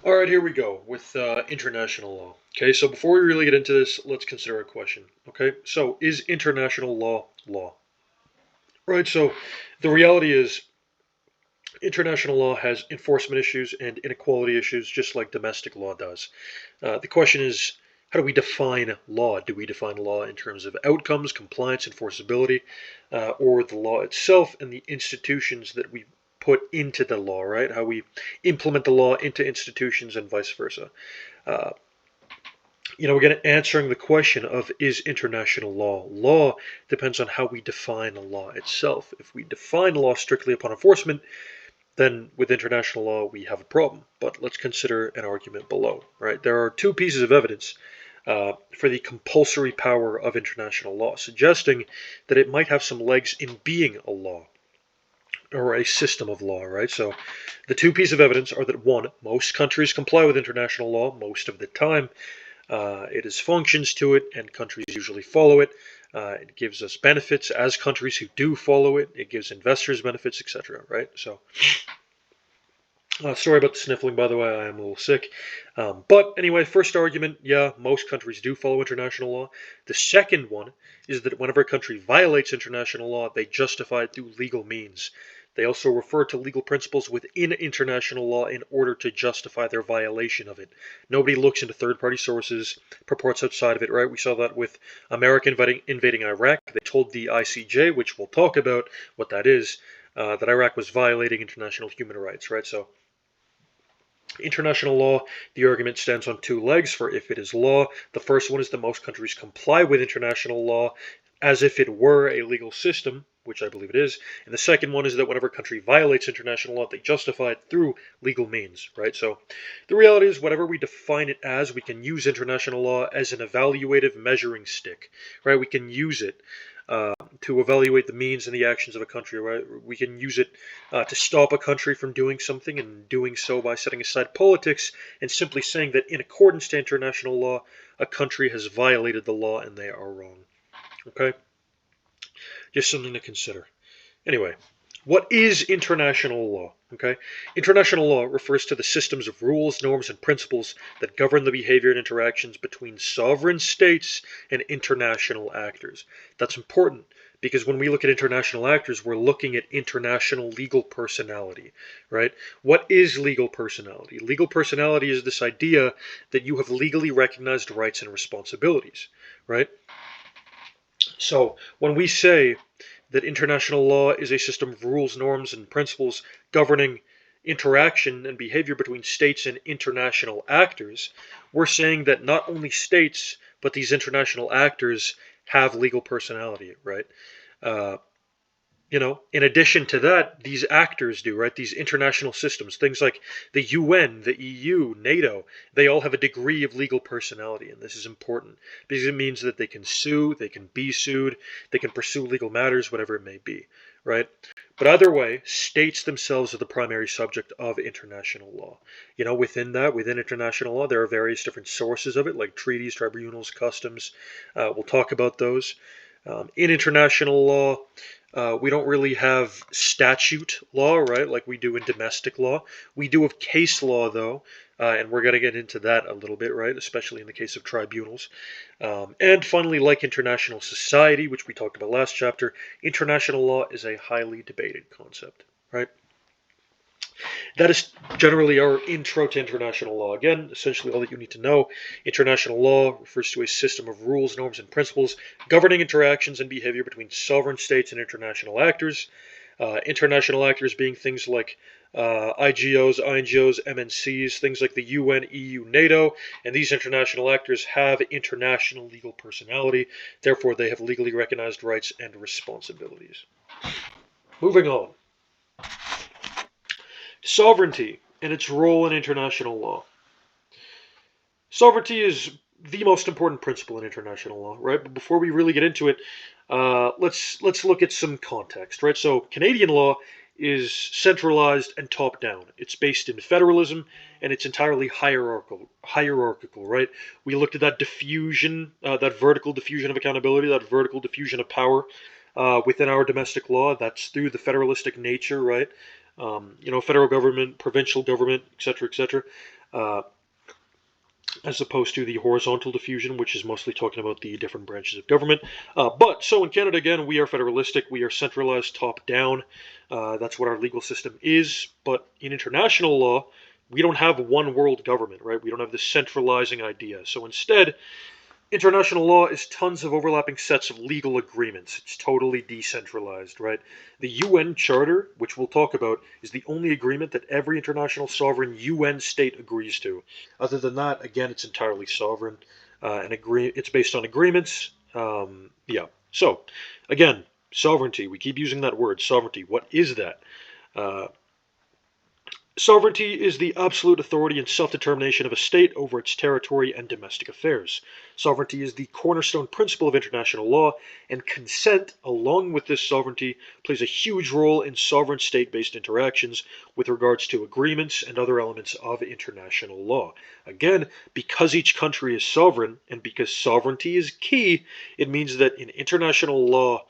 All right, here we go with international law. Okay, so before we really get into this, let's consider a question. Okay, so is international law law? Right, so the reality is international law has enforcement issues and inequality issues just like domestic law does. The question is, how do we define law? Do we define law in terms of outcomes, compliance, enforceability, or the law itself and the institutions that we put into the law, right? How we implement the law into institutions and vice versa. Uh, again, answering the question of is international law depends on how we define the law itself. If we define law strictly upon enforcement, then with international law we have a problem. But let's consider an argument below. Right, there are two pieces of evidence for the compulsory power of international law, suggesting that it might have some legs in being a law or a system of law. Right, so the two pieces of evidence are that one, most countries comply with international law most of the time. It has functions to it, and countries usually follow it. It gives us benefits as countries who do follow it. It gives investors benefits, etc. Right? So, sorry about the sniffling, by the way. I am a little sick. But anyway, first argument, yeah, most countries do follow international law. The second one is that whenever a country violates international law, they justify it through legal means. They also refer to legal principles within international law in order to justify their violation of it. Nobody looks into third-party sources, purports outside of it, right? We saw that with America invading Iraq. They told the ICJ, which we'll talk about what that is, that Iraq was violating international human rights, right? So international law, the argument stands on two legs for if it is law. The first one is that most countries comply with international law as if it were a legal system, which I believe it is. And the second one is that whenever a country violates international law, they justify it through legal means, right? So the reality is, whatever we define it as, we can use international law as an evaluative measuring stick, right? We can use it to evaluate the means and the actions of a country, right? We can use it to stop a country from doing something, and doing so by setting aside politics and simply saying that in accordance to international law, a country has violated the law and they are wrong. Okay? Just something to consider. Anyway, what is international law? Okay, international law refers to the systems of rules, norms, and principles that govern the behavior and interactions between sovereign states and international actors. That's important because when we look at international actors, we're looking at international legal personality, right? What is legal personality? Legal personality is this idea that you have legally recognized rights and responsibilities, right? So when we say that international law is a system of rules, norms, and principles governing interaction and behavior between states and international actors, we're saying that not only states, but these international actors have legal personality, right? Uh, in addition to that, these actors do, right? These international systems, things like the UN, the EU, NATO, they all have a degree of legal personality. And this is important because it means that they can sue, they can be sued, they can pursue legal matters, whatever it may be, right? But either way, states themselves are the primary subject of international law. Within international law, there are various different sources of it, like treaties, tribunals, customs. We'll talk about those. In international law, we don't really have statute law, right, like we do in domestic law. We do have case law, though, and we're going to get into that a little bit, right, especially in the case of tribunals. And finally, like international society, which we talked about last chapter, international law is a highly debated concept, right? That is generally our intro to international law. Again, essentially all that you need to know. International law refers to a system of rules, norms, and principles governing interactions and behavior between sovereign states and international actors. International actors being things like IGOs, INGOs, MNCs, things like the UN, EU, NATO, and these international actors have international legal personality. Therefore, they have legally recognized rights and responsibilities. Moving on. Sovereignty and its role in international law. Sovereignty is the most important principle in international law, right? But before we really get into it, let's look at some context, right? So Canadian law is centralized and top down. It's based in federalism and it's entirely hierarchical, right? We looked at that diffusion, that vertical diffusion of accountability, that vertical diffusion of power within our domestic law. That's through the federalistic nature, right? Federal government, provincial government, etc., etc. uh, as opposed to the horizontal diffusion, which is mostly talking about the different branches of government. So in Canada, again, we are federalistic, we are centralized top down. That's what our legal system is. But in international law, we don't have one world government, right? We don't have this centralizing idea. So instead, international law is tons of overlapping sets of legal agreements. It's totally decentralized, right? The UN Charter, which we'll talk about, is the only agreement that every international sovereign UN state agrees to. Other than that, again, it's entirely sovereign, it's based on agreements. Yeah. So, again, sovereignty. We keep using that word, sovereignty. What is that? Uh, Sovereignty is the absolute authority and self-determination of a state over its territory and domestic affairs. Sovereignty is the cornerstone principle of international law, and consent, along with this sovereignty, plays a huge role in sovereign state-based interactions with regards to agreements and other elements of international law. Again, because each country is sovereign, and because sovereignty is key, it means that in international law,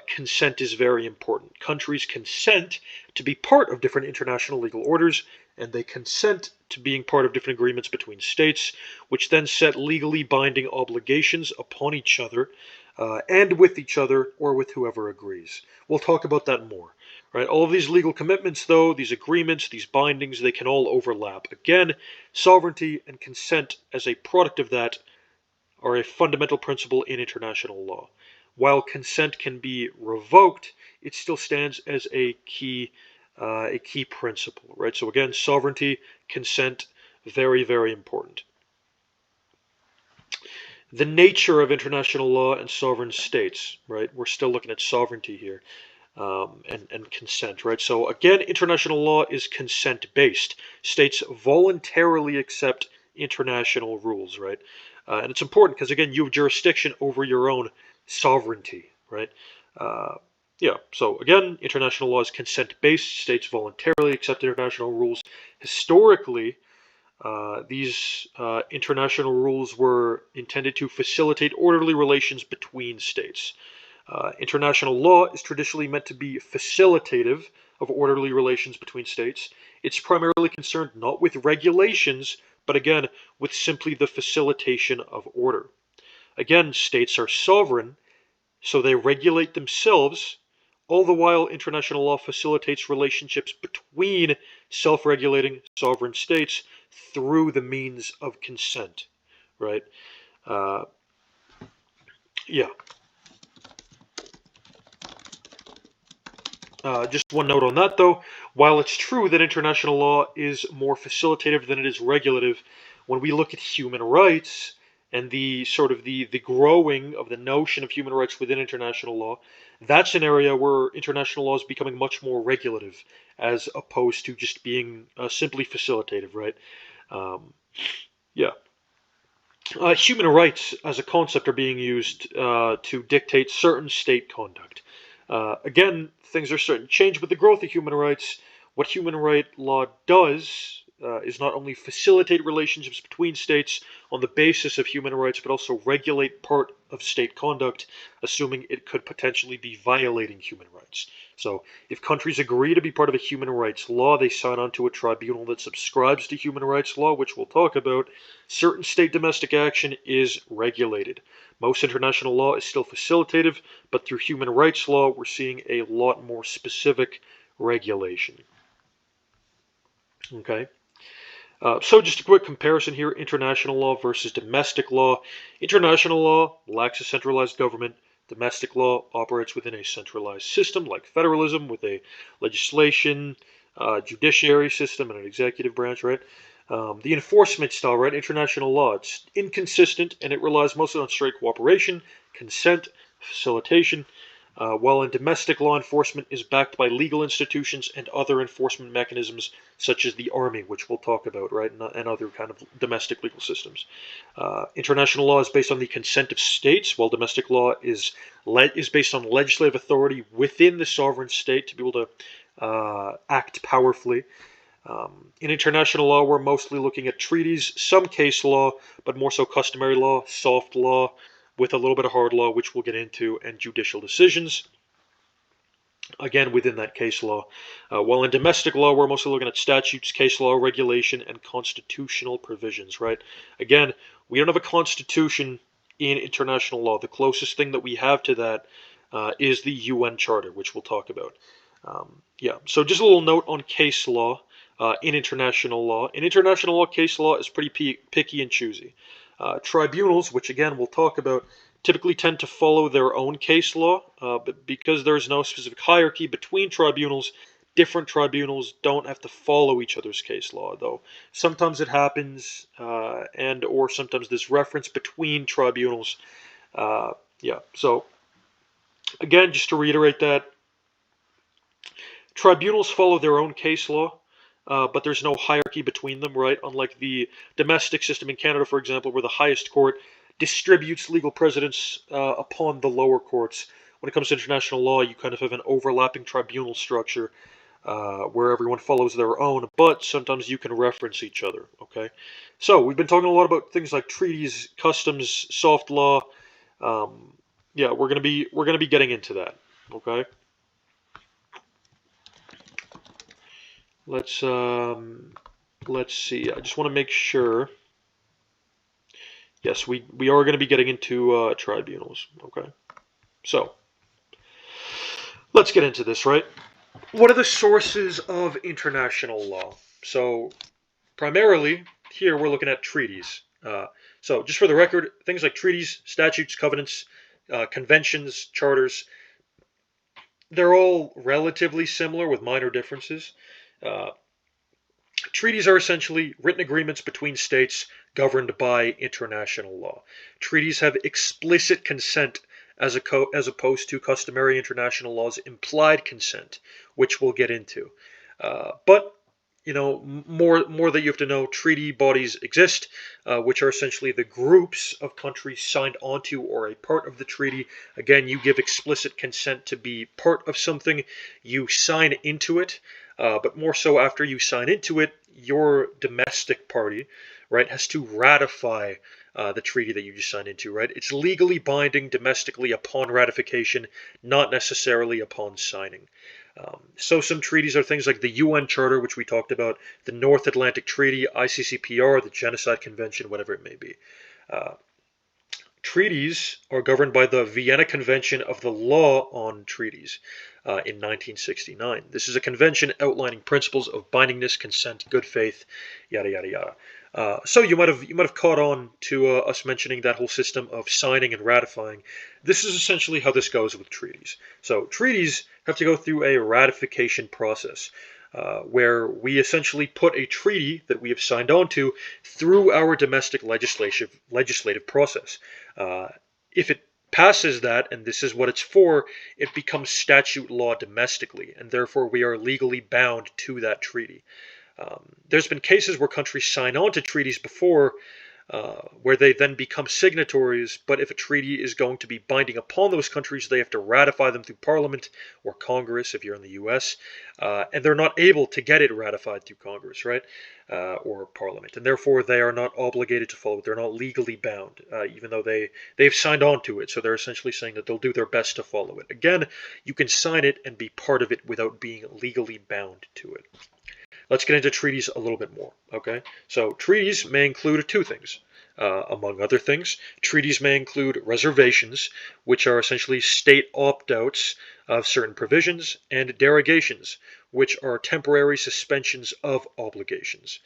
consent is very important. Countries consent to be part of different international legal orders, and they consent to being part of different agreements between states, which then set legally binding obligations upon each other and with each other or with whoever agrees. We'll talk about that more. Right? All of these legal commitments, though, these agreements, these bindings, they can all overlap. Again, sovereignty and consent as a product of that are a fundamental principle in international law. While consent can be revoked, it still stands as a key principle, right? So again, sovereignty, consent, very, very important. The nature of international law and sovereign states, right? We're still looking at sovereignty here. And consent, right? So again, international law is consent-based. States voluntarily accept international rules, right? And it's important because, again, you have jurisdiction over your own sovereignty, right? Yeah, so again, international law is consent-based. States voluntarily accept international rules. Historically, these international rules were intended to facilitate orderly relations between states. International law is traditionally meant to be facilitative of orderly relations between states. It's primarily concerned not with regulations, but again, with simply the facilitation of order. Again, states are sovereign, so they regulate themselves, all the while international law facilitates relationships between self-regulating sovereign states through the means of consent, right? Yeah. Just one note on that, though. While it's true that international law is more facilitative than it is regulative, when we look at human rights and the growing of the notion of human rights within international law, that's an area where international law is becoming much more regulative as opposed to just being simply facilitative, right? Yeah. Human rights as a concept are being used to dictate certain state conduct. Again, things are starting to change with the growth of human rights. What human right law does is not only facilitate relationships between states on the basis of human rights, but also regulate part of state conduct, assuming it could potentially be violating human rights. So, if countries agree to be part of a human rights law, they sign on to a tribunal that subscribes to human rights law, which we'll talk about. Certain state domestic action is regulated. Most international law is still facilitative, but through human rights law, we're seeing a lot more specific regulation. Okay. So just a quick comparison here, international law versus domestic law. International law lacks a centralized government. Domestic law operates within a centralized system like federalism with a legislation, judiciary system, and an executive branch, right? The enforcement style, right? International law, it's inconsistent and it relies mostly on straight cooperation, consent, facilitation, while in domestic law enforcement is backed by legal institutions and other enforcement mechanisms such as the army, which we'll talk about, right, and other kind of domestic legal systems. International law is based on the consent of states, while domestic law is based on legislative authority within the sovereign state to be able to act powerfully. In international law, we're mostly looking at treaties, some case law, but more so customary law, soft law, with a little bit of hard law, which we'll get into, and judicial decisions. again, within that case law. While in domestic law, we're mostly looking at statutes, case law, regulation, and constitutional provisions, right? Again, we don't have a constitution in international law. The closest thing that we have to that is the UN Charter, which we'll talk about. Yeah, so just a little note on case law in international law. In international law, case law is pretty picky and choosy. Tribunals, which again we'll talk about, typically tend to follow their own case law, but because there's no specific hierarchy between tribunals, different tribunals don't have to follow each other's case law, though sometimes it happens, and or sometimes there's reference between tribunals. Yeah, so again, just to reiterate that, tribunals follow their own case law, but there's no hierarchy between them, right? Unlike the domestic system in Canada, for example, where the highest court distributes legal precedence upon the lower courts. When it comes to international law, you kind of have an overlapping tribunal structure where everyone follows their own, but sometimes you can reference each other, okay? So we've been talking a lot about things like treaties, customs, soft law. Yeah, we're gonna be getting into that, okay? Let's see. I just want to make sure. Yes, we are going to be getting into tribunals. Okay, so let's get into this, right? What are the sources of international law? So primarily here we're looking at treaties. So just for the record, things like treaties, statutes, covenants, conventions, charters, they're all relatively similar with minor differences. Uh, Treaties are essentially written agreements between states governed by international law. Treaties have explicit consent as opposed to customary international law's implied consent, which we'll get into. But more that you have to know, treaty bodies exist, which are essentially the groups of countries signed onto or a part of the treaty. Again, you give explicit consent to be part of something, you sign into it, but more so after you sign into it, your domestic party, right, has to ratify the treaty that you just signed into, right? It's legally binding domestically upon ratification, not necessarily upon signing. So some treaties are things like the UN Charter, which we talked about, the North Atlantic Treaty, ICCPR, the Genocide Convention, whatever it may be. Treaties are governed by the Vienna Convention of the Law on Treaties in 1969. This is a convention outlining principles of bindingness, consent, good faith, yada yada yada. So you might have caught on to us mentioning that whole system of signing and ratifying. This is essentially how this goes with treaties. So treaties have to go through a ratification process. Where we essentially put a treaty that we have signed on to through our domestic legislative process. If it passes that, and this is what it's for, it becomes statute law domestically, and therefore we are legally bound to that treaty. There's been cases where countries sign on to treaties before, where they then become signatories, but if a treaty is going to be binding upon those countries, they have to ratify them through Parliament or Congress if you're in the US, and they're not able to get it ratified through Congress, right, or Parliament, and therefore they are not obligated to follow it. They're not legally bound, even though they've signed on to it, so they're essentially saying that they'll do their best to follow it. Again, you can sign it and be part of it without being legally bound to it. Let's get into treaties a little bit more, okay? So treaties may include two things. Among other things, treaties may include reservations, which are essentially state opt-outs of certain provisions, and derogations, which are temporary suspensions of obligations.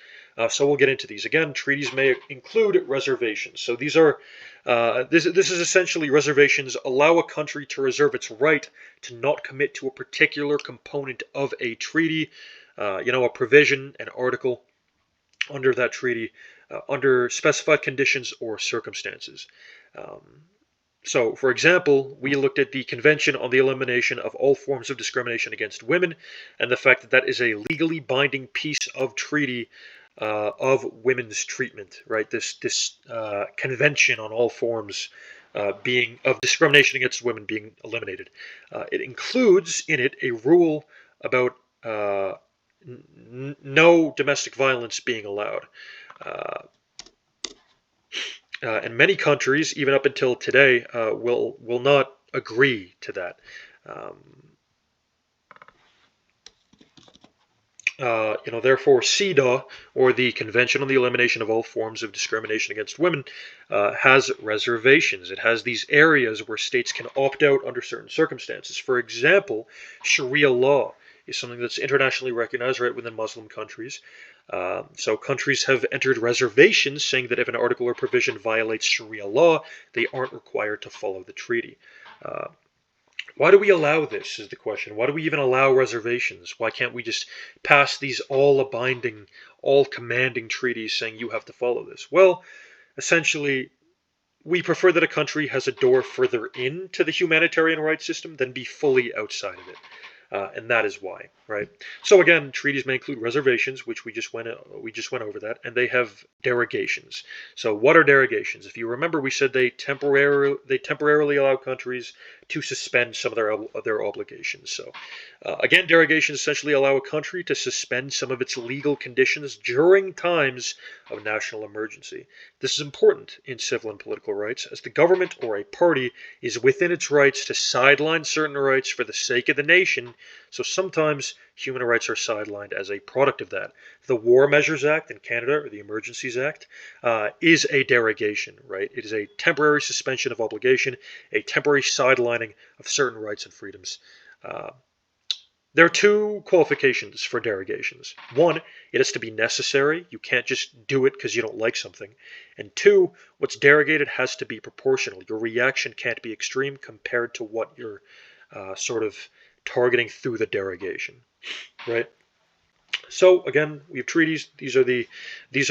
So we'll get into these. Again, treaties may include reservations. So these are, this is essentially reservations allow a country to reserve its right to not commit to a particular component of a treaty, a provision, an article under that treaty, under specified conditions or circumstances. So, for example, we looked at the Convention on the Elimination of All Forms of Discrimination Against Women, and the fact that that is a legally binding piece of treaty of women's treatment, right? This Convention on all forms being of discrimination against women being eliminated. It includes in it a rule about no domestic violence being allowed. And many countries, even up until today, will not agree to that. Therefore, CEDAW, or the Convention on the Elimination of All Forms of Discrimination Against Women, has reservations. It has these areas where states can opt out under certain circumstances. For example, Sharia law is something that's internationally recognized right within Muslim countries. So countries have entered reservations saying that if an article or provision violates Sharia law, they aren't required to follow the treaty. Uh, why do we allow this is the question. Why do we even allow reservations? Why can't we just pass these all-abiding, all-commanding treaties saying you have to follow this? Well, essentially, we prefer that a country has a door further into the humanitarian rights system than be fully outside of it. And that is why, right? So again, treaties may include reservations, which we just went over that, and they have derogations. So what are derogations? If you remember, we said they temporarily allow countries to suspend some of their obligations. So again, derogations essentially allow a country to suspend some of its legal conditions during times of national emergency. This is important in civil and political rights, as the government or a party is within its rights to sideline certain rights for the sake of the nation. So sometimes human rights are sidelined as a product of that. The War Measures Act in Canada, or the Emergencies Act, is a derogation, right? It is a temporary suspension of obligation, a temporary sidelining of certain rights and freedoms. There are two qualifications for derogations. One, it has to be necessary. You can't just do it because you don't like something. And two, what's derogated has to be proportional. Your reaction can't be extreme compared to what you're sort of targeting through the derogation, right? So again, we have treaties. These are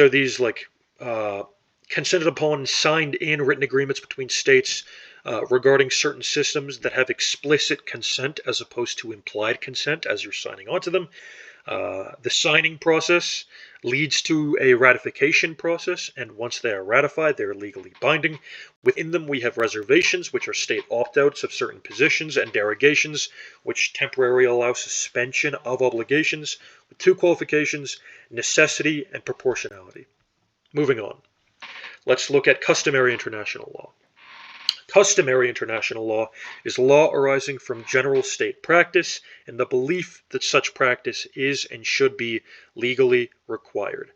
these like consented upon, signed in written agreements between states regarding certain systems that have explicit consent as opposed to implied consent as you're signing onto them. The signing process leads to a ratification process, and once they are ratified, they are legally binding. Within them, we have reservations, which are state opt-outs of certain positions, and derogations, which temporarily allow suspension of obligations, with two qualifications: necessity and proportionality. Moving on, let's look at customary international law. Customary international law is law arising from general state practice and the belief that such practice is and should be legally required.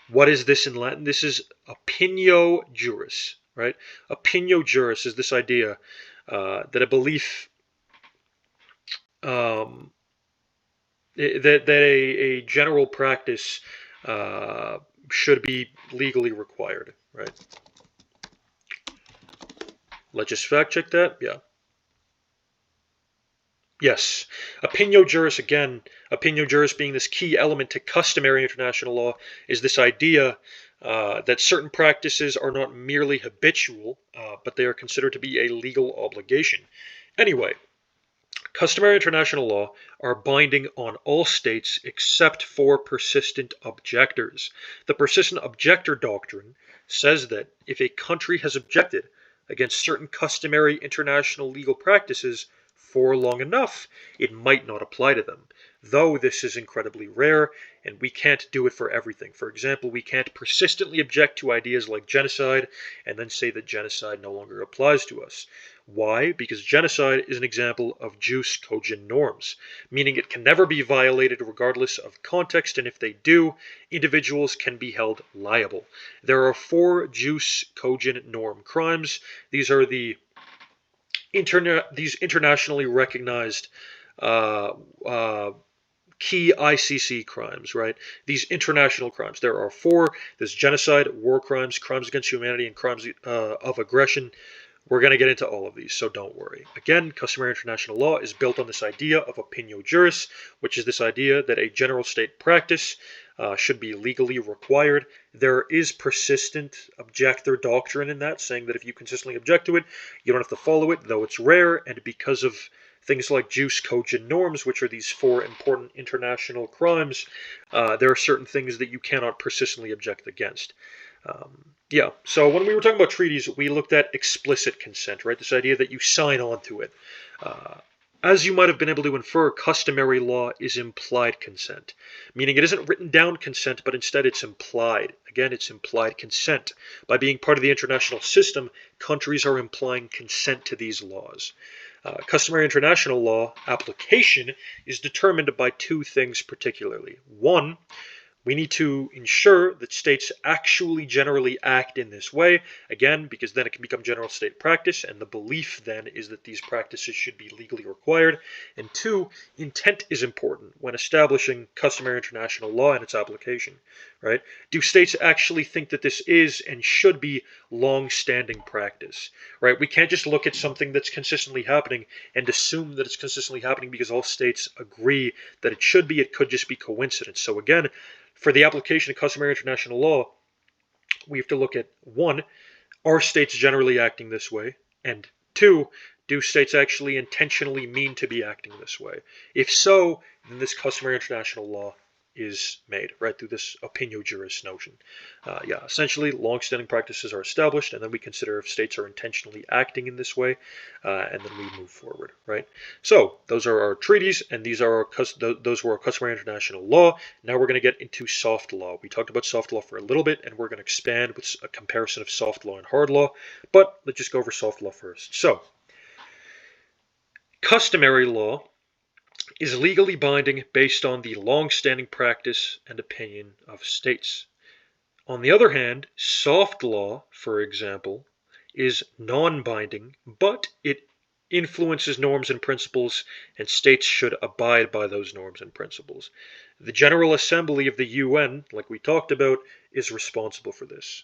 What is this in Latin? This is opinio juris, right? Opinio juris is this idea that a belief that a general practice should be legally required, right? Let's just fact check that. Yeah. Yes. Opinio juris, again, opinio juris being this key element to customary international law, is this idea that certain practices are not merely habitual, but they are considered to be a legal obligation. Anyway, customary international law are binding on all states except for persistent objectors. The persistent objector doctrine says that if a country has objected against certain customary international legal practices for long enough, it might not apply to them, though this is incredibly rare, and we can't do it for everything. For example, we can't persistently object to ideas like genocide and then say that genocide no longer applies to us. Why? Because genocide is an example of jus cogent norms, meaning it can never be violated regardless of context, and if they do, individuals can be held liable. There are 4 jus cogent norm crimes. These are these internationally recognized key ICC crimes, right? These international crimes. There are 4. There's genocide, war crimes, crimes against humanity, and crimes of aggression. We're going to get into all of these, so don't worry. Again, customary international law is built on this idea of opinio juris, which is this idea that a general state practice should be legally required. There is persistent objector doctrine in that, saying that if you consistently object to it, you don't have to follow it, though it's rare, and because of things like jus cogent norms, which are these 4 important international crimes, there are certain things that you cannot persistently object against. Yeah, so when we were talking about treaties, we looked at explicit consent, right? This idea that you sign on to it. As you might have been able to infer, customary law is implied consent, meaning it isn't written down consent, but instead it's implied. Again, it's implied consent. By being part of the international system, countries are implying consent to these laws. Customary international law application is determined by two things particularly. One, we need to ensure that states actually generally act in this way, again, because then it can become general state practice, and the belief then is that these practices should be legally required. And two, intent is important when establishing customary international law and its application, right? Do states actually think that this is and should be long-standing practice, right? We can't just look at something that's consistently happening and assume that it's consistently happening because all states agree that it should be. It could just be coincidence. So again, for the application of customary international law, we have to look at, one, are states generally acting this way? And two, do states actually intentionally mean to be acting this way? If so, then this customary international law is made, right, through this opinio juris notion. Essentially, long-standing practices are established, and then we consider if states are intentionally acting in this way, and then we move forward, right? So those are our treaties, and these are those were our customary international law. Now we're going to get into soft law. We talked about soft law for a little bit, and we're going to expand with a comparison of soft law and hard law, but let's just go over soft law first. So, customary law is legally binding based on the long-standing practice and opinion of states. On the other hand, soft law, for example, is non-binding, but it influences norms and principles, and states should abide by those norms and principles. The General Assembly of the UN, like we talked about, is responsible for this.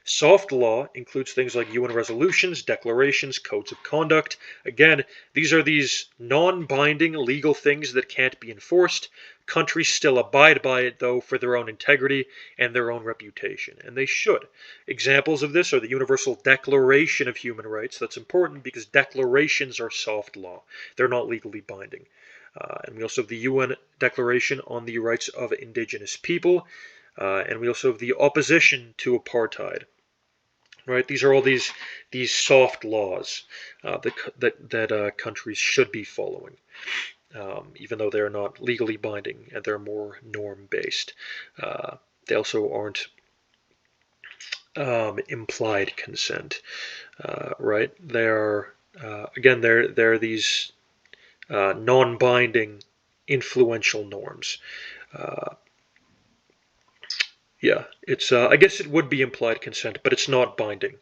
Soft law includes things like UN resolutions, declarations, codes of conduct. Again, these are these non-binding legal things that can't be enforced. Countries still abide by it, though, for their own integrity and their own reputation, and they should. Examples of this are the Universal Declaration of Human Rights. That's important because declarations are soft law. They're not legally binding. And we also have the UN Declaration on the Rights of Indigenous People, and we also have the opposition to apartheid. Right, these are all these soft laws that countries should be following, even though they're not legally binding and they're more norm-based. They also aren't implied consent, right? They're again they're these non-binding influential norms. It's I guess it would be implied consent, but it's not binding.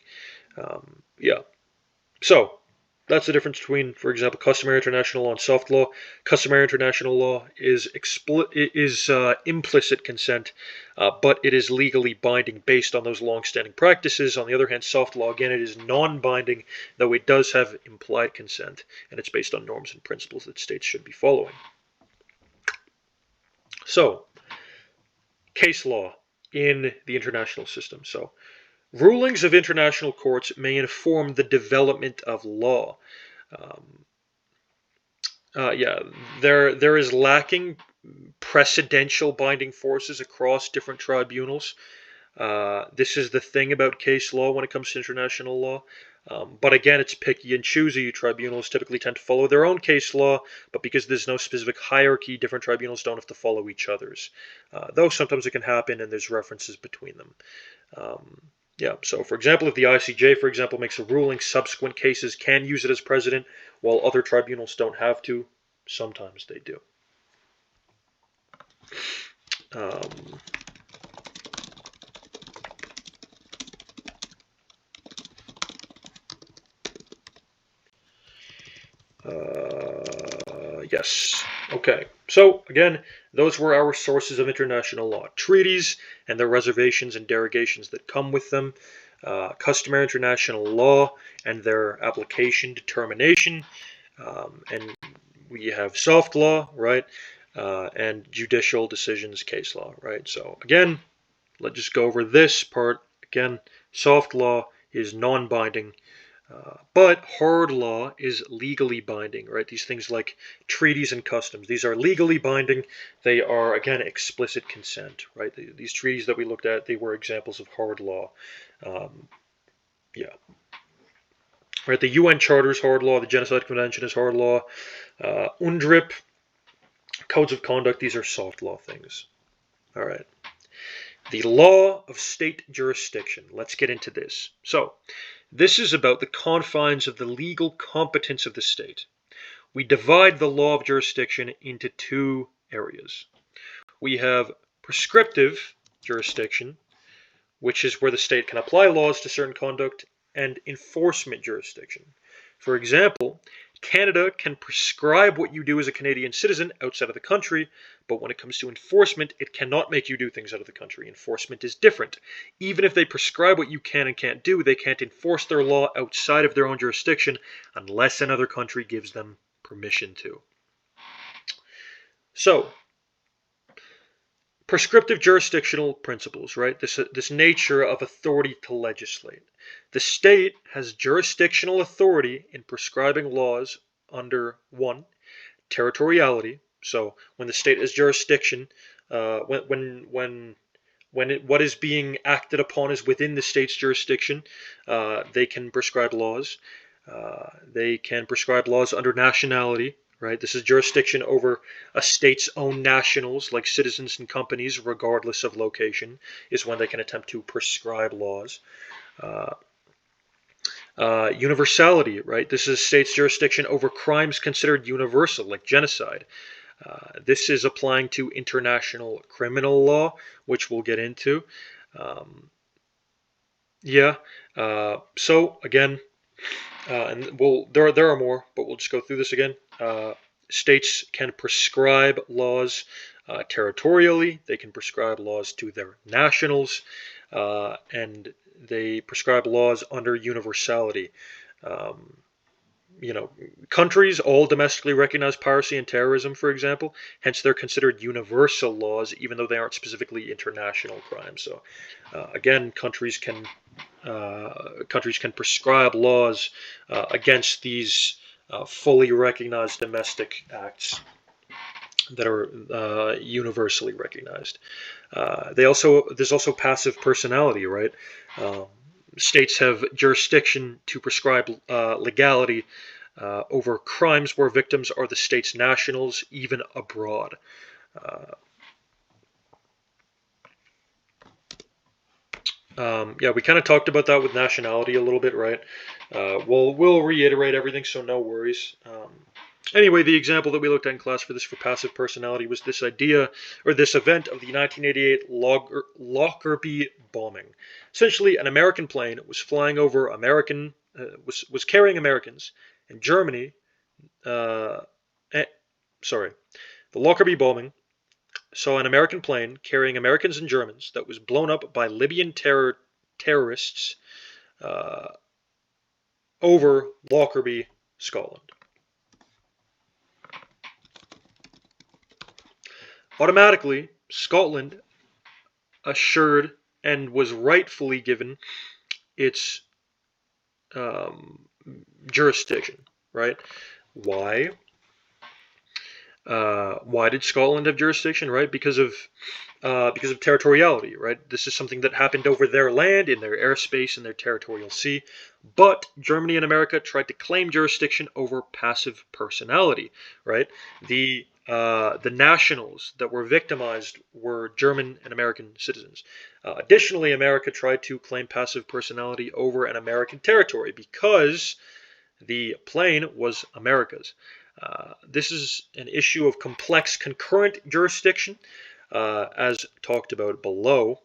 So that's the difference between, for example, customary international law and soft law. Customary international law is implicit consent, but it is legally binding based on those long-standing practices. On the other hand, soft law, again, it is non-binding, though it does have implied consent, and it's based on norms and principles that states should be following. So, case law in the international system. So, rulings of international courts may inform the development of law. There is lacking precedential binding forces across different tribunals. This is the thing about case law when it comes to international law. But again, it's picky and choosy. Tribunals typically tend to follow their own case law, but because there's no specific hierarchy, different tribunals don't have to follow each other's. Though sometimes it can happen and there's references between them. So for example, if the ICJ, for example, makes a ruling, subsequent cases can use it as precedent, while other tribunals don't have to. Sometimes they do. Yes. Okay. So, again, those were our sources of international law. Treaties and the reservations and derogations that come with them. Customary international law and their application determination. And we have soft law, right? And judicial decisions, case law, right? So, again, let's just go over this part. Again, soft law is non-binding. But hard law is legally binding, right? These things like treaties and customs, these are legally binding. They are, again, explicit consent, right? These treaties that we looked at, they were examples of hard law. Right, the UN Charter is hard law, the Genocide Convention is hard law, UNDRIP, codes of conduct, these are soft law things. All right. The law of state jurisdiction. Let's get into this. So, this is about the confines of the legal competence of the state. we divide the law of jurisdiction into two areas. We have prescriptive jurisdiction, which is where the state can apply laws to certain conduct, and enforcement jurisdiction. For example, Canada can prescribe what you do as a Canadian citizen outside of the country, but when it comes to enforcement, it cannot make you do things out of the country. Enforcement is different. Even if they prescribe what you can and can't do, they can't enforce their law outside of their own jurisdiction unless another country gives them permission to. So, prescriptive jurisdictional principles, right? This nature of authority to legislate. The state has jurisdictional authority in prescribing laws under 1, territoriality. So when the state has jurisdiction, when what is being acted upon is within the state's jurisdiction, they can prescribe laws. They can prescribe laws under nationality. Right, this is jurisdiction over a state's own nationals, like citizens and companies, regardless of location, is when they can attempt to prescribe laws. Universality, right? This is a state's jurisdiction over crimes considered universal, like genocide. This is applying to international criminal law, which we'll get into. So again, and there are more, but we'll just go through this again. States can prescribe laws territorially. They can prescribe laws to their nationals, and they prescribe laws under universality. Countries all domestically recognize piracy and terrorism, for example. Hence, they're considered universal laws, even though they aren't specifically international crimes. So, again, countries can prescribe laws against these fully recognized domestic acts that are universally recognized. There's also passive personality, right? States have jurisdiction to prescribe legality over crimes where victims are the state's nationals, even abroad. We kind of talked about that with nationality a little bit, right? We'll reiterate everything, so no worries. Anyway, the example that we looked at in class for passive personality was this idea, or this event of the 1988 Lockerbie bombing. Essentially, an American plane was flying over was carrying Americans, and Germany, the Lockerbie bombing saw an American plane carrying Americans and Germans that was blown up by Libyan terrorists over Lockerbie, Scotland. Automatically, Scotland assured and was rightfully given its jurisdiction, right? Why? Why did Scotland have jurisdiction, right? Because of territoriality, right? This is something that happened over their land, in their airspace, in their territorial sea. But Germany and America tried to claim jurisdiction over passive personality, right? The nationals that were victimized were German and American citizens. Additionally, America tried to claim passive personality over an American territory because the plane was America's. This is an issue of complex concurrent jurisdiction, as talked about below.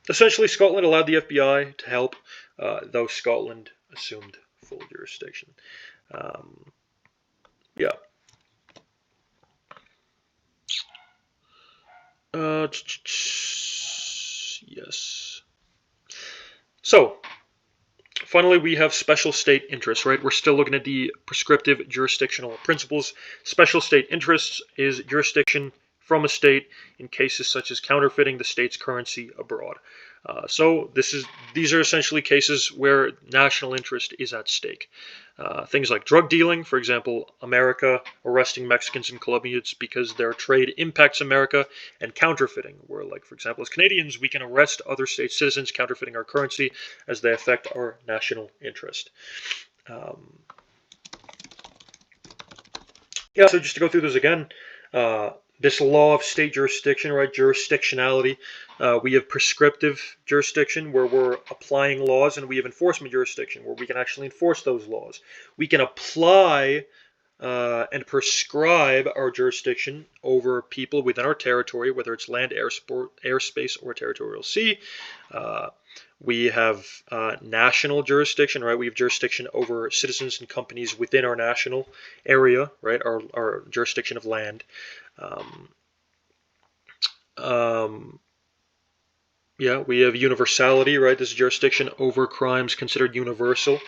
Essentially Scotland allowed the FBI to help, though Scotland assumed full jurisdiction. Yes. So, finally, we have special state interests, right? We're still looking at the prescriptive jurisdictional principles. Special state interests is jurisdiction from a state in cases such as counterfeiting the state's currency abroad. So these are essentially cases where national interest is at stake. Things like drug dealing, for example, America arresting Mexicans and Colombians because their trade impacts America, and counterfeiting, where, like, for example, as Canadians, we can arrest other state citizens counterfeiting our currency as they affect our national interest. So just to go through this again, This law of state jurisdiction, right, jurisdictionality. We have prescriptive jurisdiction where we're applying laws, and we have enforcement jurisdiction where we can actually enforce those laws. We can apply and prescribe our jurisdiction over people within our territory, whether it's land, airspace, or territorial sea. We have national jurisdiction, right? We have jurisdiction over citizens and companies within our national area, right? Our jurisdiction of land. Yeah, we have universality, right? This is jurisdiction over crimes considered universal.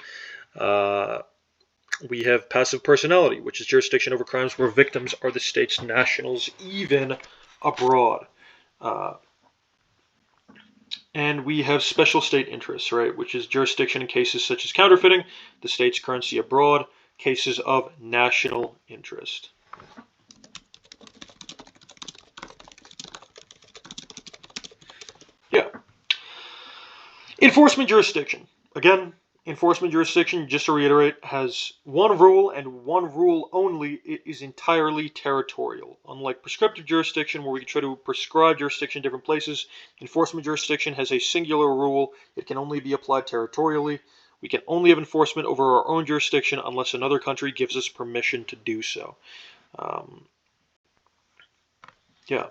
We have passive personality, which is jurisdiction over crimes where victims are the state's nationals, even abroad. And we have special state interests, right, which is jurisdiction in cases such as counterfeiting, the state's currency abroad, cases of national interest. Yeah. Enforcement jurisdiction. Again, enforcement jurisdiction, just to reiterate, has one rule and one rule only. It is entirely territorial. Unlike prescriptive jurisdiction, where we can try to prescribe jurisdiction in different places, enforcement jurisdiction has a singular rule. It can only be applied territorially. We can only have enforcement over our own jurisdiction unless another country gives us permission to do so. Yeah.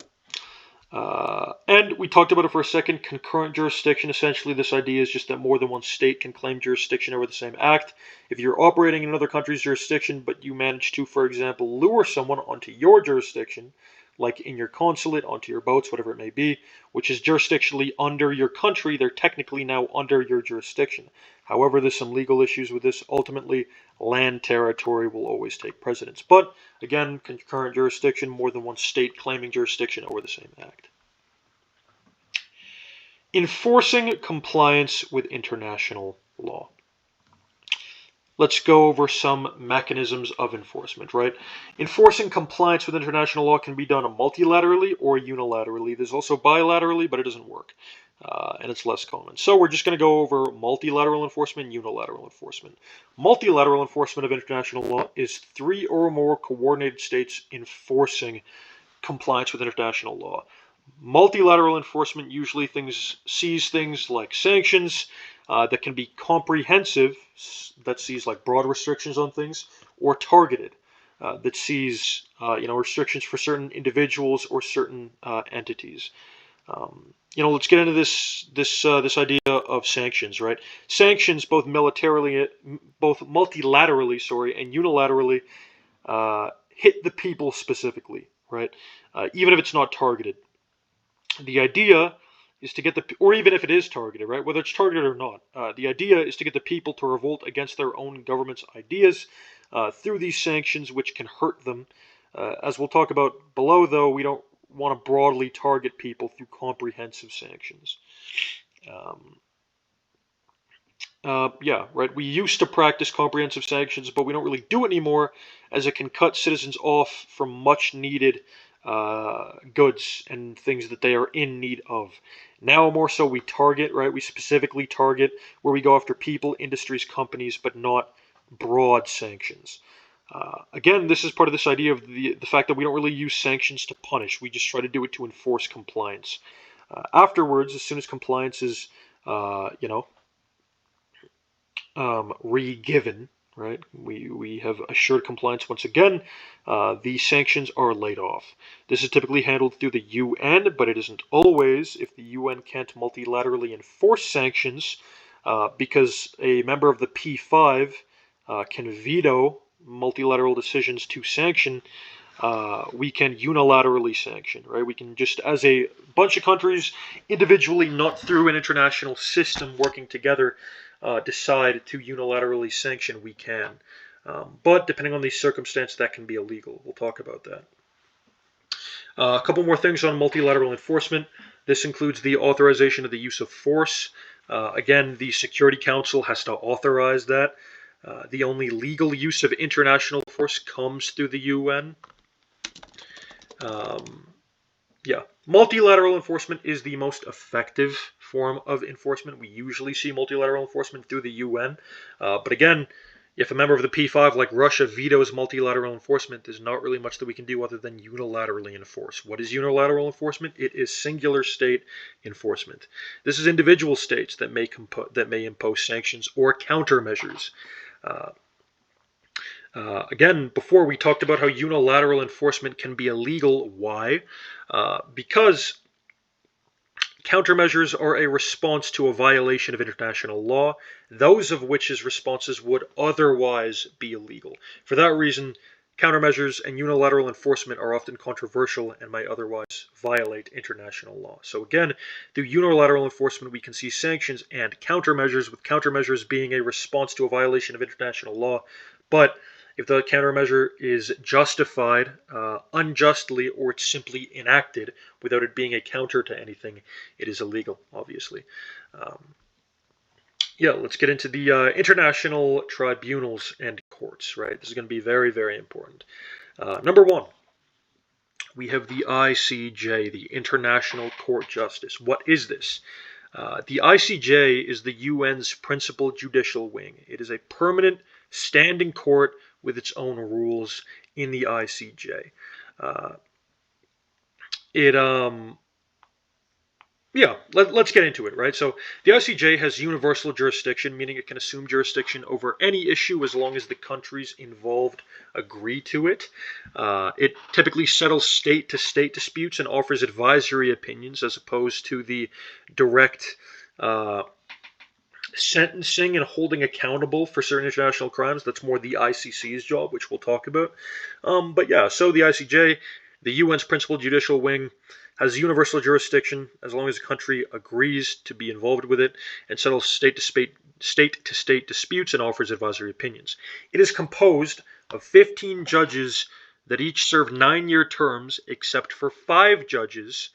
And we talked about it for a second. Concurrent jurisdiction. Essentially, this idea is just that more than one state can claim jurisdiction over the same act. If you're operating in another country's jurisdiction, but you manage to, for example, lure someone onto your jurisdiction, like in your consulate, onto your boats, whatever it may be, which is jurisdictionally under your country, they're technically now under your jurisdiction. However, there's some legal issues with this. Ultimately, land territory will always take precedence. But, again, concurrent jurisdiction, more than one state claiming jurisdiction over the same act. Enforcing compliance with international law. Let's go over some mechanisms of enforcement, right? Enforcing compliance with international law can be done multilaterally or unilaterally. There's also bilaterally, but it doesn't work, and it's less common. So we're just going to go over multilateral enforcement, unilateral enforcement. Multilateral enforcement of international law is 3 or more coordinated states enforcing compliance with international law. Multilateral enforcement usually sees things like sanctions that can be comprehensive, that sees like broad restrictions on things, or targeted, that sees restrictions for certain individuals or certain entities. Let's get into this idea of sanctions, right? Sanctions, both multilaterally, and unilaterally, hit the people specifically, right? Even if it's not targeted. The idea is to get or even if it is targeted, right? Whether it's targeted or not, the idea is to get the people to revolt against their own government's ideas through these sanctions, which can hurt them. As we'll talk about below, though, we don't want to broadly target people through comprehensive sanctions. Right. We used to practice comprehensive sanctions, but we don't really do it anymore, as it can cut citizens off from much needed goods and things that they are in need of. Now more so we target, right? We specifically target, where we go after people, industries, companies, but not broad sanctions. Again, this is part of this idea of the fact that we don't really use sanctions to punish. We just try to do it to enforce compliance. Afterwards, as soon as compliance is, re-given, right? We have assured compliance once again. The sanctions are laid off. This is typically handled through the UN, but it isn't always. If the UN can't multilaterally enforce sanctions, because a member of the P5 can veto multilateral decisions to sanction, we can unilaterally sanction, right? We can just, as a bunch of countries, individually, not through an international system working together, decide to unilaterally sanction, we can. But depending on the circumstance, that can be illegal. We'll talk about that. A couple more things on multilateral enforcement. This includes the authorization of the use of force. Again, the Security Council has to authorize that. The only legal use of international force comes through the UN. Multilateral enforcement is the most effective form of enforcement. We usually see multilateral enforcement through the UN. But again, If a member of the P5 like Russia vetoes multilateral enforcement, there's not really much that we can do other than unilaterally enforce. What is unilateral enforcement? It is singular state enforcement. This is individual states that may impose sanctions or countermeasures. Again, before we talked about how unilateral enforcement can be illegal. Why? Because countermeasures are a response to a violation of international law, those of which as responses would otherwise be illegal. For that reason, countermeasures and unilateral enforcement are often controversial and might otherwise violate international law. So again, through unilateral enforcement, we can see sanctions and countermeasures, with countermeasures being a response to a violation of international law. But if the countermeasure is justified unjustly, or it's simply enacted without it being a counter to anything, it is illegal, obviously. Yeah, let's get into the international tribunals and courts, right? This is going to be very, very important. Number one, we have the ICJ, the International Court Justice. What is this? The ICJ is the UN's principal judicial wing. It is a permanent standing court with its own rules in the ICJ. Let's get into it, right? So the ICJ has universal jurisdiction, meaning it can assume jurisdiction over any issue as long as the countries involved agree to it. It typically settles state-to-state disputes and offers advisory opinions as opposed to the direct sentencing and holding accountable for certain international crimes. That's more the ICC's job, which we'll talk about. But yeah, so the ICJ, the UN's principal judicial wing, has universal jurisdiction as long as a country agrees to be involved with it, and settles state-to-state disputes and offers advisory opinions. It is composed of 15 judges that each serve 9-year terms, except for 5 judges,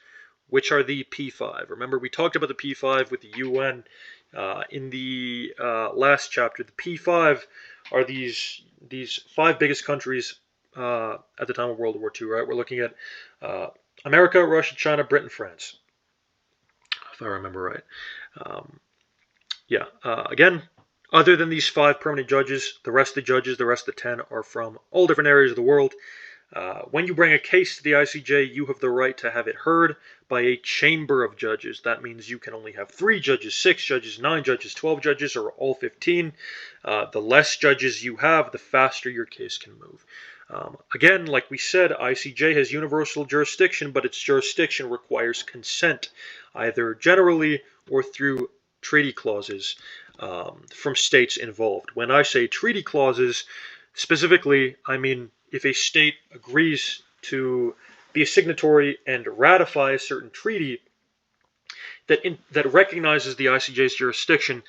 which are the P5. Remember, we talked about the P5 with the UN in the last chapter. The P5 are these 5 biggest countries at the time of World War II, right? We're looking at America, Russia, China, Britain, France, if I remember right. Again, other than these 5 permanent judges, the rest of the 10 are from all different areas of the world. When you bring a case to the ICJ, you have the right to have it heard by a chamber of judges. That means you can only have 3 judges, 6 judges, 9 judges, 12 judges, or all 15. The less judges you have, the faster your case can move. Again, like we said, ICJ has universal jurisdiction, but its jurisdiction requires consent, either generally or through treaty clauses from states involved. When I say treaty clauses, specifically, I mean if a state agrees to be a signatory and ratify a certain treaty that recognizes the ICJ's jurisdiction,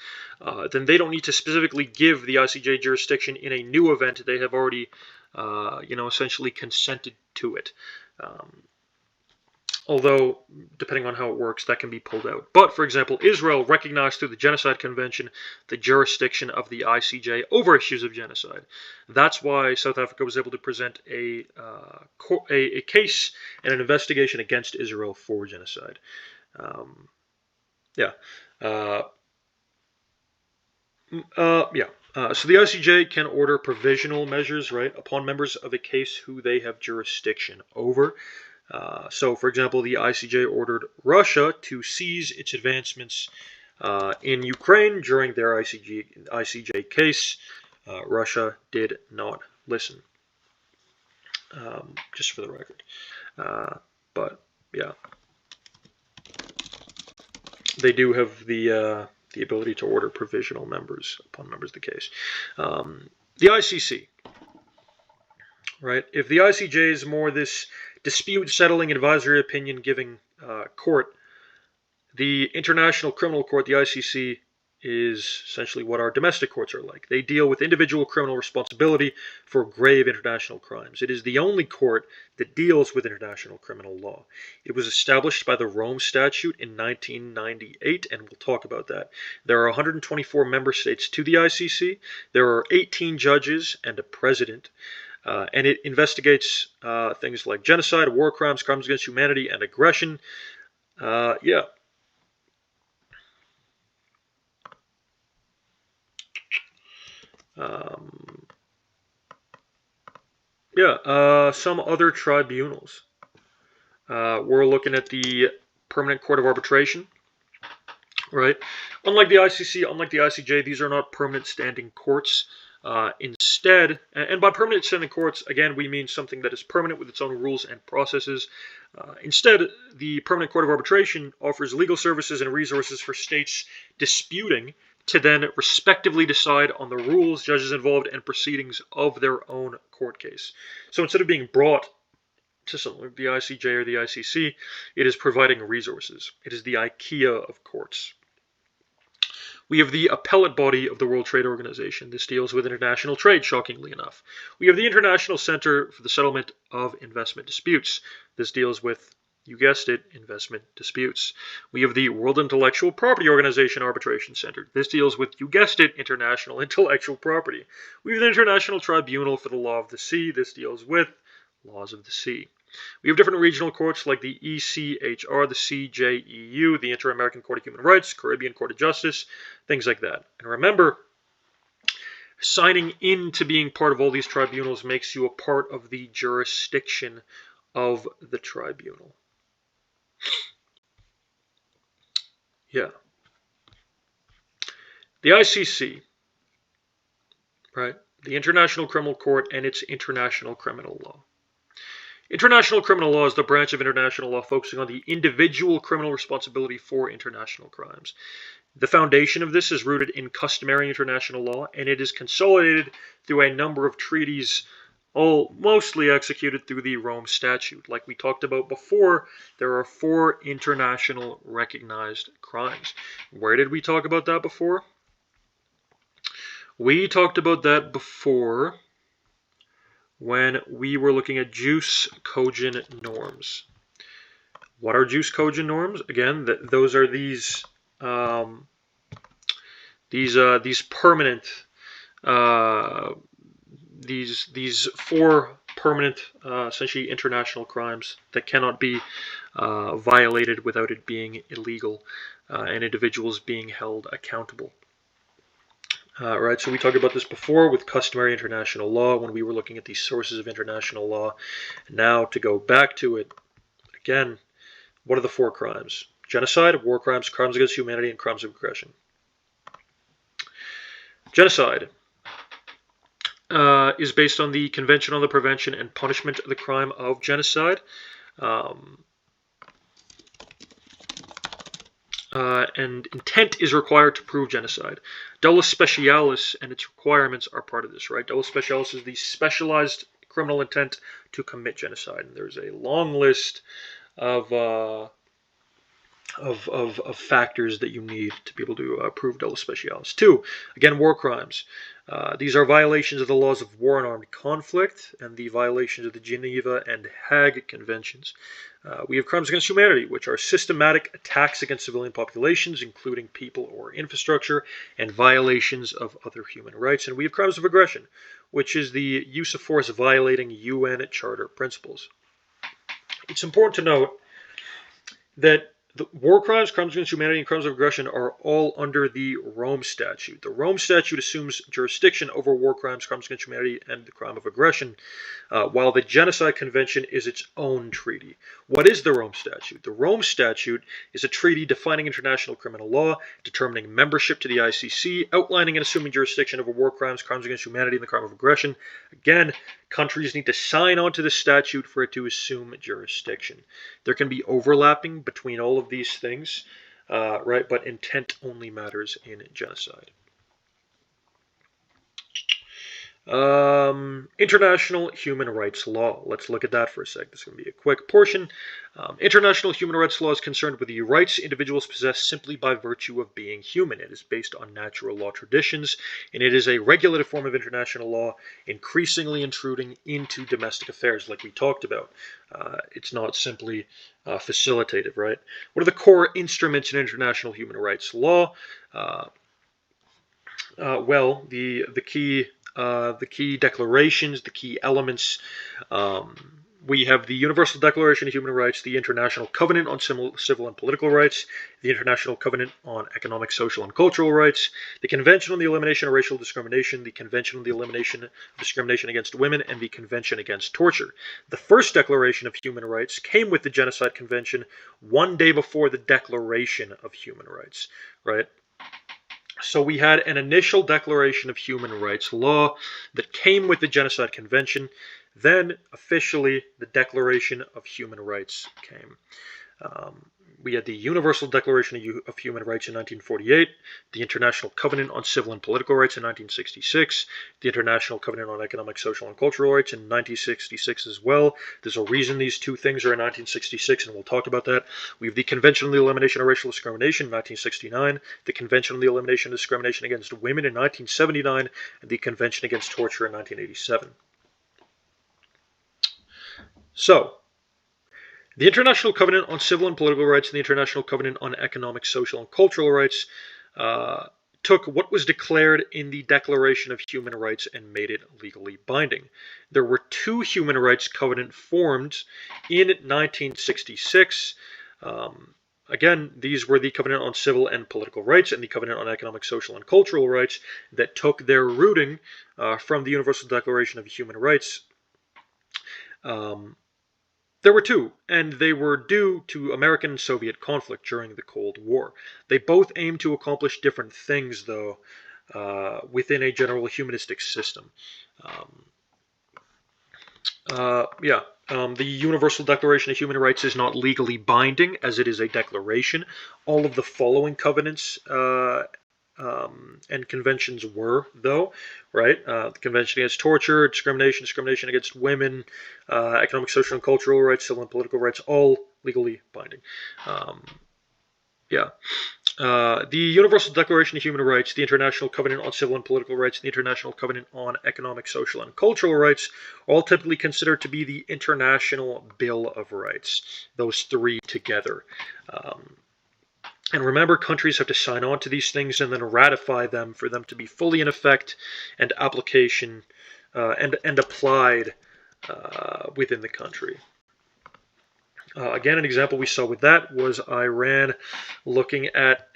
then they don't need to specifically give the ICJ jurisdiction in a new event. They have already essentially consented to it. Although, depending on how it works, that can be pulled out. But, for example, Israel recognized through the Genocide Convention the jurisdiction of the ICJ over issues of genocide. That's why South Africa was able to present a case and an investigation against Israel for genocide. So the ICJ can order provisional measures, right, upon members of a case who they have jurisdiction over. So, for example, the ICJ ordered Russia to seize its advancements in Ukraine during their ICJ case. Russia did not listen, just for the record. But, yeah. They do have the ability to order provisional members upon members of the case. The ICC, right? If the ICJ is more this dispute settling, advisory opinion giving court, the International Criminal Court, the ICC, is essentially what our domestic courts are like. They deal with individual criminal responsibility for grave international crimes. It is the only court that deals with international criminal law. It was established by the Rome Statute in 1998, and we'll talk about that. There are 124 member states to the ICC. There are 18 judges and a president. And it investigates things like genocide, war crimes, crimes against humanity, and aggression. Um, some other tribunals. We're looking at the Permanent Court of Arbitration, right? Unlike the ICC, unlike the ICJ, these are not permanent standing courts. Instead, and by permanent standing courts, again, we mean something that is permanent with its own rules and processes. Instead, the Permanent Court of Arbitration offers legal services and resources for states disputing to then respectively decide on the rules, judges involved, and proceedings of their own court case. So instead of being brought to something like the ICJ or the ICC, it is providing resources. It is the IKEA of courts. We have the appellate body of the World Trade Organization. This deals with international trade, shockingly enough. We have the International Center for the Settlement of Investment Disputes. This deals with, you guessed it, investment disputes. We have the World Intellectual Property Organization Arbitration Center. This deals with, you guessed it, international intellectual property. We have the International Tribunal for the Law of the Sea. This deals with laws of the sea. We have different regional courts like the ECHR, the CJEU, the Inter-American Court of Human Rights, Caribbean Court of Justice, things like that. And remember, signing in to being part of all these tribunals makes you a part of the jurisdiction of the tribunal. Yeah. The ICC, right? The International Criminal Court and its international criminal law. International criminal law is the branch of international law focusing on the individual criminal responsibility for international crimes. The foundation of this is rooted in customary international law, and it is consolidated through a number of treaties, all mostly executed through the Rome Statute. Like we talked about before, there are 4 international recognized crimes. Where did we talk about that before? We talked about that before when we were looking at jus cogent norms. What are jus cogent norms? Again, those are these permanent these 4 permanent essentially international crimes that cannot be violated without it being illegal and individuals being held accountable. Right, so we talked about this before with customary international law when we were looking at the sources of international law. Now to go back to it, again, what are the 4 crimes? Genocide, war crimes, crimes against humanity, and crimes of aggression. Genocide is based on the Convention on the Prevention and Punishment of the Crime of Genocide. And intent is required to prove genocide. Dolus specialis and its requirements are part of this, right? Dolus specialis is the specialized criminal intent to commit genocide. And there's a long list of factors that you need to be able to prove dolus specialis. 2, again, war crimes. These are violations of the laws of war and armed conflict and the violations of the Geneva and Hague Conventions. We have crimes against humanity, which are systematic attacks against civilian populations, including people or infrastructure, and violations of other human rights. And we have crimes of aggression, which is the use of force violating UN Charter principles. It's important to note that the war crimes, crimes against humanity, and crimes of aggression are all under the Rome Statute. The Rome Statute assumes jurisdiction over war crimes, crimes against humanity, and the crime of aggression, while the Genocide Convention is its own treaty. What is the Rome Statute? The Rome Statute is a treaty defining international criminal law, determining membership to the ICC, outlining and assuming jurisdiction over war crimes, crimes against humanity, and the crime of aggression. Again, countries need to sign on to the statute for it to assume jurisdiction. There can be overlapping between all of these things, right? But intent only matters in genocide. International human rights law. Let's look at that for a sec. This is going to be a quick portion. International human rights law is concerned with the rights individuals possess simply by virtue of being human. It is based on natural law traditions, and it is a regulative form of international law, increasingly intruding into domestic affairs, like we talked about. It's not simply facilitative, right? What are the core instruments in international human rights law? Well, the key declarations, the key elements, We have the Universal Declaration of Human Rights, the International Covenant on Civil and Political Rights, the International Covenant on Economic, Social, and Cultural Rights, the Convention on the Elimination of Racial Discrimination, the Convention on the Elimination of Discrimination Against Women, and the Convention Against Torture. The first Declaration of Human Rights came with the Genocide Convention one day before the Declaration of Human Rights, right? So we had an initial Declaration of Human Rights law that came with the Genocide Convention. Then, officially, the Declaration of Human Rights came. We had the Universal Declaration of Human Rights in 1948, the International Covenant on Civil and Political Rights in 1966, the International Covenant on Economic, Social, and Cultural Rights in 1966 as well. There's a reason these two things are in 1966, and we'll talk about that. We have the Convention on the Elimination of Racial Discrimination in 1969, the Convention on the Elimination of Discrimination Against Women in 1979, and the Convention Against Torture in 1987. So, the International Covenant on Civil and Political Rights and the International Covenant on Economic, Social, and Cultural Rights took what was declared in the Declaration of Human Rights and made it legally binding. There were two human rights covenants formed in 1966. Again, these were the Covenant on Civil and Political Rights and the Covenant on Economic, Social, and Cultural Rights that took their rooting from the Universal Declaration of Human Rights. There were two, and they were due to American and Soviet conflict during the Cold War. They both aimed to accomplish different things, though, within a general humanistic system. The Universal Declaration of Human Rights is not legally binding, as it is a declaration. All of the following covenants and conventions were, though, right? The Convention Against Torture, Discrimination Against Women, Economic, Social, and Cultural Rights, Civil and Political Rights, all legally binding. The Universal Declaration of Human Rights, the International Covenant on Civil and Political Rights, and the International Covenant on Economic, Social, and Cultural Rights are all typically considered to be the International Bill of Rights, those three together. And remember, countries have to sign on to these things and then ratify them for them to be fully in effect and application and applied within the country. Again, an example we saw with that was Iran looking at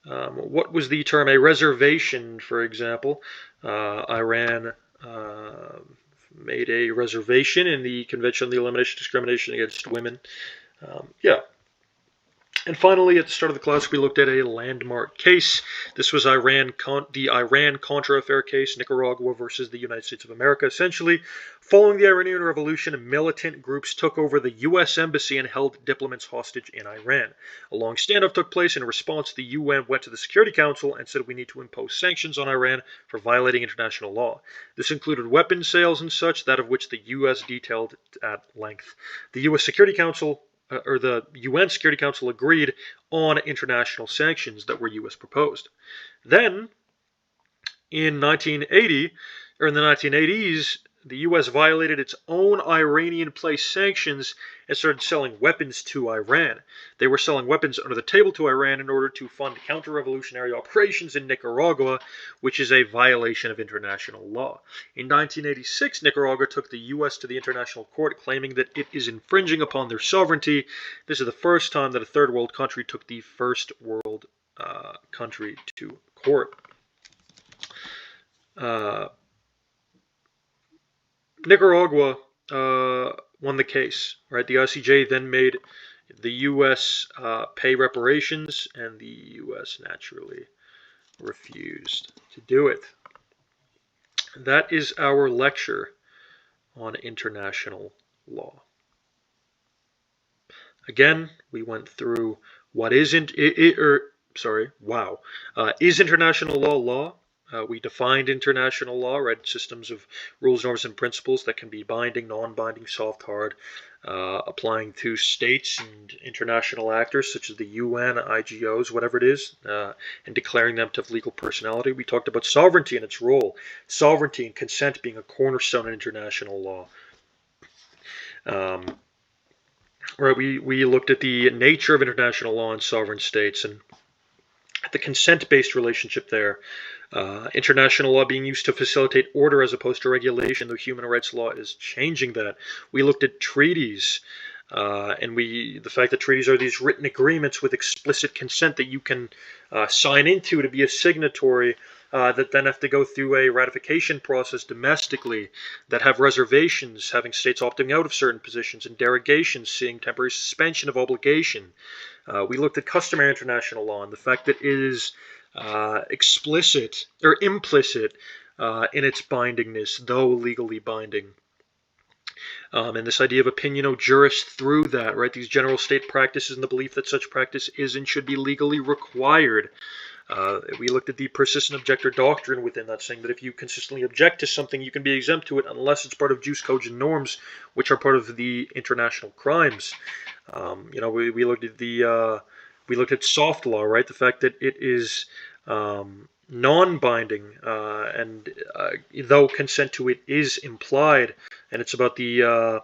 what was the term? A reservation, for example. Iran made a reservation in the Convention on the Elimination of Discrimination Against Women. And finally, at the start of the class, we looked at a landmark case. This was the Iran-Contra affair case, Nicaragua versus the United States of America. Essentially, following the Iranian Revolution, militant groups took over the U.S. Embassy and held diplomats hostage in Iran. A long standoff took place. In response, the UN went to the Security Council and said we need to impose sanctions on Iran for violating international law. This included weapons sales and such, that of which the U.S. detailed at length. The U.S. Security Council the UN Security Council agreed on international sanctions that were U.S. proposed. Then, in the 1980s, the U.S. violated its own Iranian-placed sanctions and started selling weapons to Iran. They were selling weapons under the table to Iran in order to fund counter-revolutionary operations in Nicaragua, which is a violation of international law. In 1986, Nicaragua took the U.S. to the International Court, claiming that it is infringing upon their sovereignty. This is the first time that a third world country took the first world country to court. Nicaragua won the case, right? The ICJ then made the U.S. Pay reparations, and the U.S. naturally refused to do it. That is our lecture on international law. Again, we went through what is is international law? We defined international law, right? Systems of rules, norms, and principles that can be binding, non-binding, soft, hard, applying to states and international actors such as the UN, IGOs, whatever it is, and declaring them to have legal personality. We talked about sovereignty and its role, sovereignty and consent being a cornerstone in international law. We looked at the nature of international law and sovereign states and the consent-based relationship there. International law being used to facilitate order as opposed to regulation, though human rights law is changing that. We looked at treaties, and the fact that treaties are these written agreements with explicit consent that you can sign into to be a signatory, that then have to go through a ratification process domestically, that have reservations, having states opting out of certain positions, and derogations, seeing temporary suspension of obligation. We looked at customary international law and the fact that it is explicit or implicit in its bindingness, though legally binding. And this idea of opinio juris through that, right? These general state practices and the belief that such practice is and should be legally required. We looked at the persistent objector doctrine within that, saying that if you consistently object to something, you can be exempt to it unless it's part of jus cogent norms, which are part of the international crimes. We looked at we looked at soft law, right? The fact that it is non-binding, and though consent to it is implied, and it's about the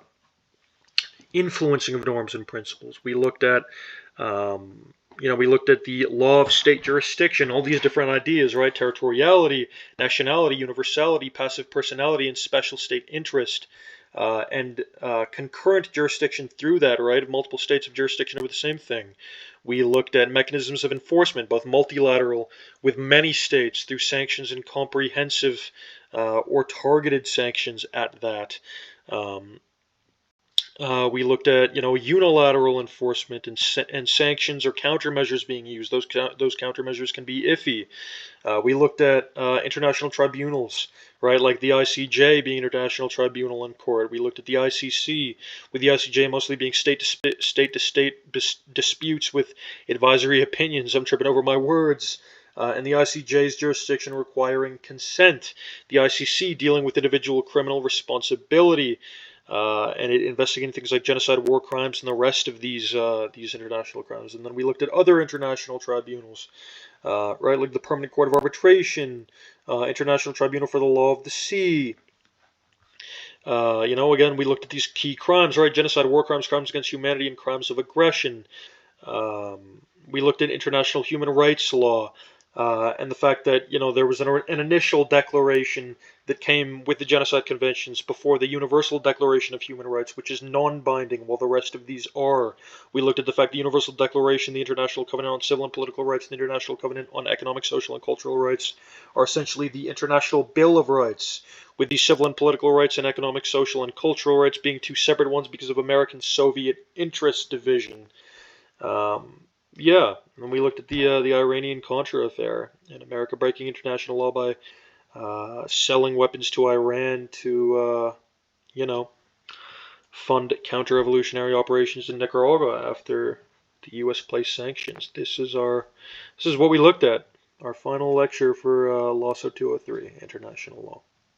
influencing of norms and principles. We looked at we looked at the law of state jurisdiction, all these different ideas, right? Territoriality, nationality, universality, passive personality, and special state interest, and concurrent jurisdiction through that, right? Multiple states of jurisdiction over the same thing. We looked at mechanisms of enforcement, both multilateral with many states through sanctions and comprehensive or targeted sanctions at that. We looked at unilateral enforcement and sanctions or countermeasures being used. Those countermeasures can be iffy. We looked at international tribunals, right, like the ICJ being international tribunal and court. We looked at the ICC, with the ICJ mostly being state-to-state disputes with advisory opinions. I'm tripping over my words. And the ICJ's jurisdiction requiring consent. The ICC dealing with individual criminal responsibility. And it investigating things like genocide, war crimes, and the rest of these international crimes. And then we looked at other international tribunals, right, like the Permanent Court of Arbitration, International Tribunal for the Law of the Sea. Again, we looked at these key crimes, right, genocide, war crimes, crimes against humanity, and crimes of aggression. We looked at international human rights law. And the fact that there was an initial declaration that came with the Genocide Conventions before the Universal Declaration of Human Rights, which is non-binding, while the rest of these are. We looked at the fact the Universal Declaration, the International Covenant on Civil and Political Rights, and the International Covenant on Economic, Social, and Cultural Rights are essentially the International Bill of Rights, with the civil and political rights and economic, social, and cultural rights being two separate ones because of American-Soviet interest division. Yeah, and we looked at the Iranian-Contra affair, and America breaking international law by selling weapons to Iran to, fund counter-revolutionary operations in Nicaragua after the U.S. placed sanctions. This is what we looked at. Our final lecture for LWSO 203, International Law.